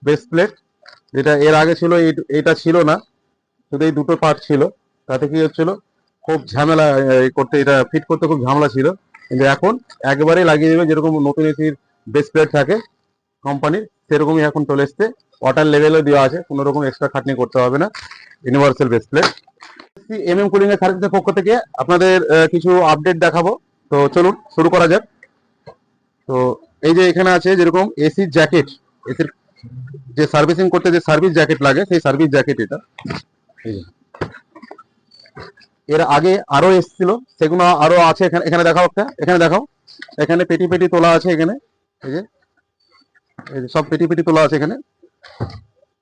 Base plate, যেটা এর আগে ছিল এটা ছিল না, শুধু এই দুটো পার্ট ছিল। তাতে কি হচ্ছিল, খুব ঝামেলা করতে, এটা ফিট করতে খুব ঝামেলা ছিল। কিন্তু এখন একবারেই লাগিয়ে দেবে, যেরকম নতুন এসির বেস প্লেট থাকে কোম্পানির, সেরকমই এখন চলে এসছে। ওয়াটার লেভেলও দেওয়া আছে, কোনো রকম এক্সট্রা খাটনি করতে হবে না। Universal base plate. কুলিং এর সার্ভিসের পক্ষ থেকে আপনাদের কিছু আপডেট দেখাবো। তো চলুন শুরু করা যাক। তো এই যে এখানে আছে যেরকম এসির জ্যাকেট, এসির যে সার্ভিসিং করতে যে সার্ভিস জ্যাকেট লাগে, সেই সার্ভিস জ্যাকেট এটা। এর আগে আরো এসেছিল, সেগুলো আরো আছে। এখানে এখানে দেখাও একটা, এখানে দেখাও। এখানে পেটি পেটি তোলা আছে এখানে, এই যে সব পেটি পেটি তোলা আছে এখানে।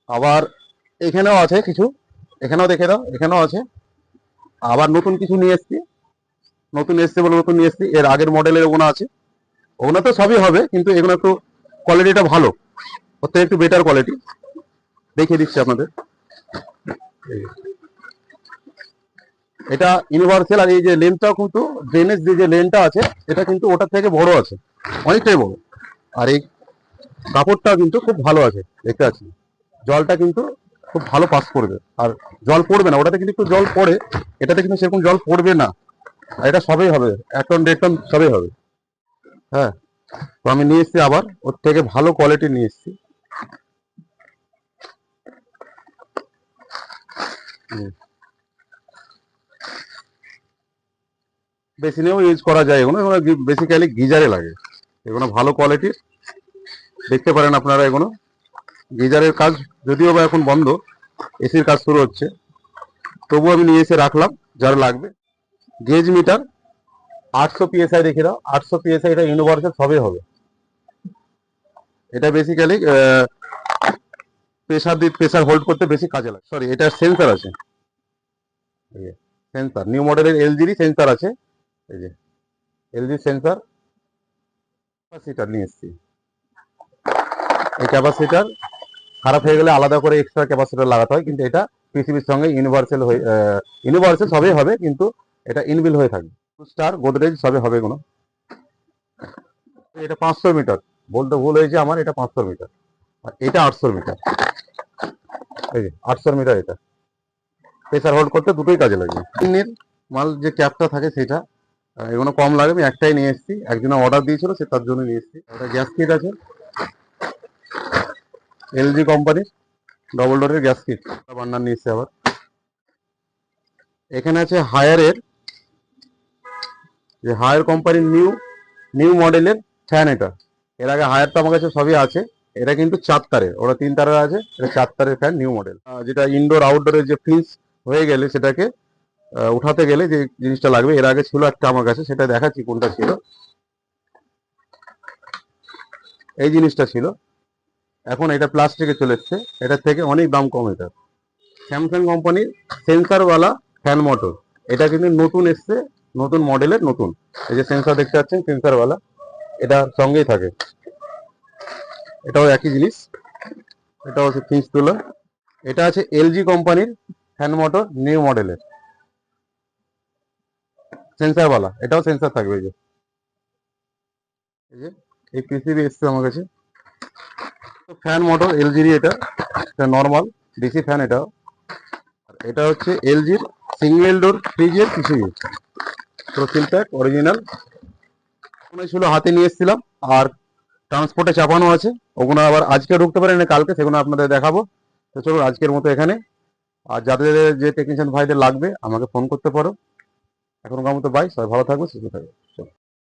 আবার এখানেও আছে কিছু, এখানেও দেখে দাও, এখানেও আছে। আবার নতুন কিছু নিয়ে এসছি, নতুন এসছে বলে নতুন নিয়ে এসছি। এর আগের মডেলের ওগুলো আছে, ওগুলো তো সবই হবে, কিন্তু এগুলো একটু কোয়ালিটিটা ভালো, ওর থেকে একটু বেটার কোয়ালিটি। দেখিয়ে দিচ্ছি আপনাদের। এটা ইউনিভার্সাল, আর এই যে লেনটাও কিন্তু ড্রেনেজ যে লেনটা আছে, এটা কিন্তু ওটার থেকে বড় আছে, অনেকটাই বড়। আর এই কাপড়টা কিন্তু খুব ভালো আছে, দেখতে পাচ্ছি। জলটা কিন্তু খুব ভালো পাস করবে, আর জল পড়বে না। ওটাতে কিন্তু একটু জল পড়ে, এটাতে কিন্তু সেরকম জল পড়বে না। আর এটা সবই হবে, 1 টন 1.5 টন সবই হবে। হ্যাঁ, তো আমি নিয়ে এসেছি, আবার ওর থেকে ভালো কোয়ালিটি নিয়ে এসেছি। বেসিনেও ইউজ করা যায় এগুলো, এগুলো বেসিক্যালি গিজারে লাগে। এগুলো ভালো কোয়ালিটির, দেখতে পারেন আপনারা। এগুলো গিজারের কাজ যদিও বা এখন বন্ধ, এসির কাজ শুরু হচ্ছে, তবু আমি নিয়ে এসে রাখলাম যারা লাগবে। গেজ মিটার 800 পিএসআই দেখে দাও, 800 পিএসআই, এটা ইউনিভার্সাল সবই হবে। এটা বেসিক্যালি প্রেসার হোল্ড করতে বেশি কাজে লাগে। সরি, এটা সেন্সার আছে, সেন্সার নিউ মডেলের এলজিরই সেন্সার আছে। এই যে এলজি সেন্সার। ক্যাপাসিটার নিয়ে এসেছি। এই ক্যাপাসিটার খারাপ হয়ে গেলে আলাদা করে এক্সট্রা ক্যাপাসিটার লাগাতে হয়, কিন্তু এটা পিসিবির সঙ্গে ইউনিভার্সাল সবই হবে, কিন্তু এটা ইনবিল হয়ে থাকবে। স্টার, গোদরেজ সবই হবে এগুলো। এটা 500 মিটার, বলতে ভুল হয়েছে আমার, এটা 500 মিটার, আর এটা 800 মিটার। এই যে 800 মিটার, এটা প্রেসার হোল্ড করতে দুটোই কাজে লাগবে। এর মাল যে ক্যাপটা থাকে সেটা, এগুলো কম লাগে, আমি একটাই নিয়ে এসেছি। একজনে অর্ডার দিয়েছিল, সে তার জন্য নিয়ে এসেছি। একটা গ্যাস কিট আছে, এলজি কোম্পানির ডবল ডোরের গ্যাস কিট, বার্নার নিয়ে এসেছি আবার। এখানে আছে হায়ারের, যে হায়ার কোম্পানির নিউ মডেলের ফ্যান। এটা এর আগে হায়ার তো আমার কাছে সবই আছে, এটা কিন্তু 4 তারের, ওরা 3 তারের আছে, এটা 4 তারের ফ্যান, নিউ মডেল। যেটা ইনডোর আউটডোরের যে ফ্রিজ হয়ে গেলে সেটাকে উঠাতে গেলে যে জিনিসটা লাগবে, এর আগে ছিল একটা আমার কাছে, সেটা দেখাচ্ছি কোনটা ছিল। এই জিনিসটা ছিল, এখন এটা প্লাস্টিকে চলে এসছে, এটার থেকে অনেক দাম কম। এটা স্যামসাং কোম্পানির সেন্সারওয়ালা ফ্যান মোটর, এটা কিন্তু নতুন এসছে, নতুন মডেলের নতুন। এই যে সেন্সার দেখতে পাচ্ছেন, সেন্সারওয়ালা, এটা সঙ্গেই থাকে। এটাও একই জিনিস, এটাও হচ্ছে ফিঞ্চ তুলা। এটা আছে এলজি কোম্পানির ফ্যান মোটর, নিউ মডেলের সেন্সারওয়ালা, এটাও সেন্সার থাকবে। এই যে এই পিসিবি এসছে আমার কাছে। ফ্যান মোটর এলজির, এটা নর্মাল ডিসি ফ্যান। এটাও, এটা হচ্ছে এলজির সিঙ্গেল ডোর ফ্রিজের পিসিবি, সিল প্যাক অরিজিনাল। ছিল হাতে নিয়ে এসেছিলাম, আর ট্রান্সপোর্টে চাপানো আছে। ওগুলো আবার আজকে ঢুকতে পারে না কালকে, সেগুলো আপনাদের দেখাবো। তো চলুন আজকের মতো এখানে। আর যাদের যে টেকনিশিয়ান ভাইদের লাগবে আমাকে ফোন করতে পারো। এখনকার মতো বাই, সবাই ভালো থাকবে, সুস্থ থাকবে।